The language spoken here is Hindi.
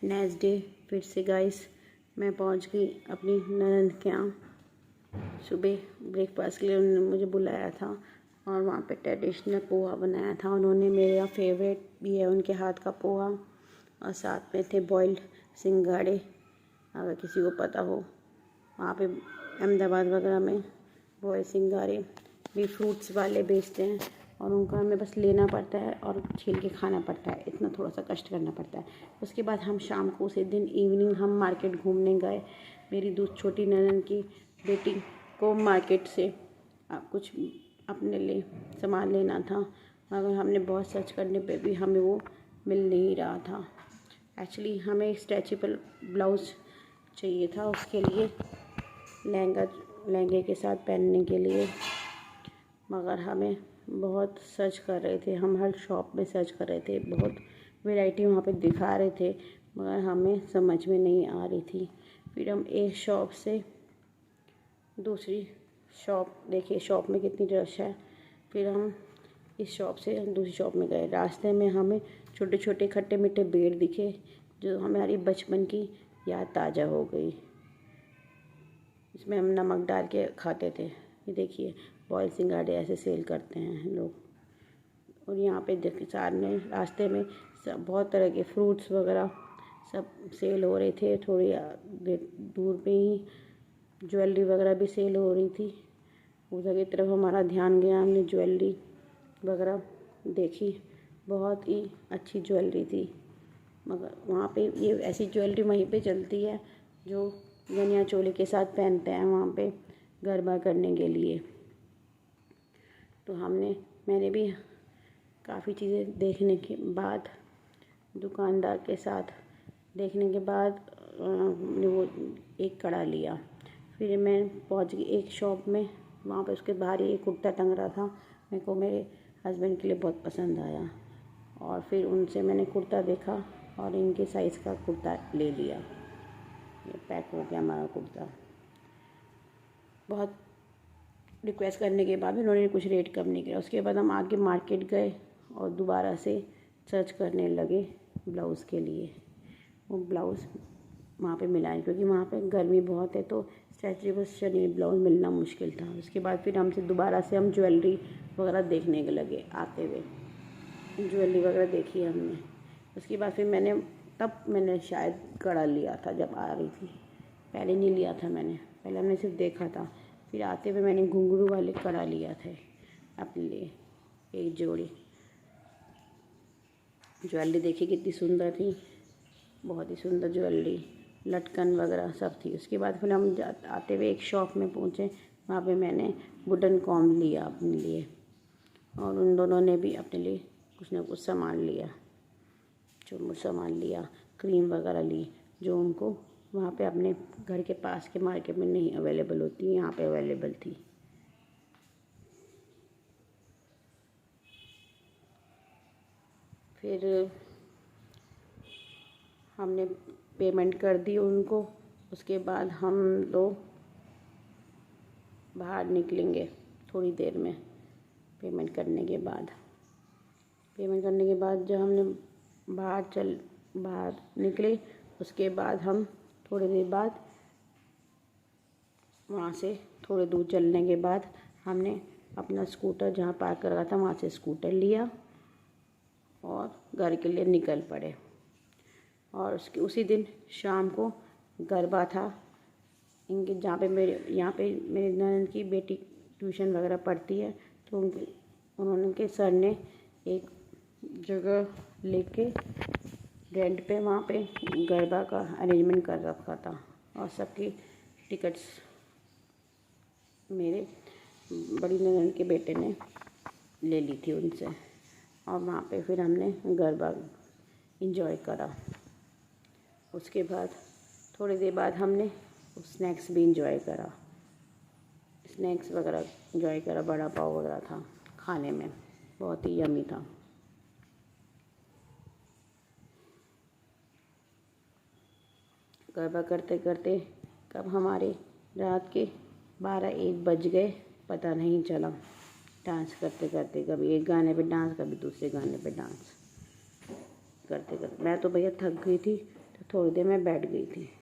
नेक्स्ट डे फिर से गाइस मैं पहुंच गई अपनी ननद के यहाँ। सुबह ब्रेकफास्ट के लिए उन्होंने मुझे बुलाया था और वहाँ पे ट्रेडिशनल पोहा बनाया था उन्होंने। मेरे यहाँ फेवरेट भी है उनके हाथ का पोहा। और साथ में थे बॉइल्ड सिंघाड़े, अगर किसी को पता हो। वहाँ पे अहमदाबाद वगैरह में बॉइल्ड सिंघाड़े भी फ्रूट्स वाले बेचते हैं और उनका हमें बस लेना पड़ता है और छील के खाना पड़ता है, इतना थोड़ा सा कष्ट करना पड़ता है। उसके बाद हम शाम को उसी दिन इवनिंग हम मार्केट घूमने गए। मेरी छोटी ननद की बेटी को मार्केट से कुछ अपने लिए सामान लेना था, मगर हमने बहुत सर्च करने पे भी हमें वो मिल नहीं रहा था। एक्चुअली हमें स्ट्रेचेबल ब्लाउज़ चाहिए था उसके लिए, लहंगे के साथ पहनने के लिए, मगर हमें बहुत सर्च कर रहे थे। हम हर शॉप में सर्च कर रहे थे, बहुत वैरायटी वहाँ पे दिखा रहे थे, मगर हमें समझ में नहीं आ रही थी। फिर हम एक शॉप से दूसरी शॉप देखे, शॉप में कितनी रश है। फिर हम इस शॉप से दूसरी शॉप में गए। रास्ते में हमें छोटे छोटे खट्टे मीठे बेर दिखे, जो हमारी बचपन की याद ताज़ा हो गई। इसमें हम नमक डाल के खाते थे। ये देखिए बॉइल्ड सिंघाड़े ऐसे सेल करते हैं लोग। और यहाँ पे देखिए सामने रास्ते में सब बहुत तरह के फ्रूट्स वगैरह सब सेल हो रहे थे। थोड़ी दूर पे ही ज्वेलरी वगैरह भी सेल हो रही थी। उधर की तरफ हमारा ध्यान गया, हमने ज्वेलरी वगैरह देखी, बहुत ही अच्छी ज्वेलरी थी। मगर वहाँ पे ये ऐसी ज्वेलरी वहीं पे चलती है जो गनिया चोली के साथ पहनते हैं वहाँ पे गरबा करने के लिए। तो मैंने भी काफ़ी चीज़ें देखने के बाद, दुकानदार के साथ देखने के बाद वो एक कड़ा लिया। फिर मैं पहुंच गई एक शॉप में, वहाँ पे उसके बाहर ही एक कुर्ता टंग रहा था। मेरे को मेरे हस्बैंड के लिए बहुत पसंद आया और फिर उनसे मैंने कुर्ता देखा और इनके साइज़ का कुर्ता ले लिया। ये पैक हो गया हमारा कुर्ता। बहुत रिक्वेस्ट करने के बाद भी उन्होंने कुछ रेट कम नहीं किया। उसके बाद हम आगे मार्केट गए और दोबारा से सर्च करने लगे ब्लाउज़ के लिए। वो ब्लाउज़ वहाँ पे मिला नहीं, क्योंकि वहाँ पे गर्मी बहुत है तो स्ट्रेचेबल शरीर ब्लाउज़ मिलना मुश्किल था। उसके बाद फिर हमसे दोबारा से हम ज्वेलरी वगैरह देखने के लगे। आते हुए ज्वेलरी वगैरह देखी हमने। उसके बाद फिर मैंने शायद कड़ा लिया था जब आ रही थी। पहले नहीं लिया था मैंने, पहले हमने सिर्फ देखा था। फिर आते हुए मैंने घुंघरू वाले कड़ा लिया था अपने लिए, एक जोड़ी। ज्वेलरी देखी कितनी सुंदर थी, बहुत ही सुंदर ज्वेलरी, लटकन वगैरह सब थी। उसके बाद फिर हम आते हुए एक शॉप में पहुँचे, वहाँ पे मैंने वुडन कॉम्ब लिया अपने लिए और उन दोनों ने भी अपने लिए कुछ ना कुछ सामान लिया, सामान लिया, क्रीम वगैरह ली, जो उनको वहाँ पे अपने घर के पास के मार्केट में नहीं अवेलेबल होती, यहाँ पे अवेलेबल थी। फिर हमने पेमेंट कर दी उनको। उसके बाद हम लोग बाहर निकलेंगे थोड़ी देर में। पेमेंट करने के बाद जब हमने बाहर निकले, उसके बाद हम थोड़ी देर बाद वहाँ से थोड़ी दूर चलने के बाद हमने अपना स्कूटर जहाँ पार्क कर रखा था वहाँ से स्कूटर लिया और घर के लिए निकल पड़े। और उसी दिन शाम को गरबा था इनके, यहाँ पे मेरे ननद की बेटी ट्यूशन वगैरह पढ़ती है, तो उनके सर ने एक जगह लेके रेंट पे वहाँ पे गरबा का अरेंजमेंट कर रखा था और सबकी टिकट्स मेरे बड़ी ननद के बेटे ने ले ली थी उनसे। और वहाँ पे फिर हमने गरबा इंजॉय करा। उसके बाद थोड़ी देर बाद हमने स्नैक्स भी इंजॉय करा, स्नैक्स वगैरह इंजॉय करा। बड़ा पाव वगैरह था खाने में, बहुत ही यम्मी था। गरबा करते करते कब हमारे रात के 12-1 बज गए पता नहीं चला। डांस करते करते कभी एक गाने पे डांस, कभी दूसरे गाने पे डांस करते करते मैं तो भैया थक गई थी, तो थोड़ी देर मैं बैठ गई थी।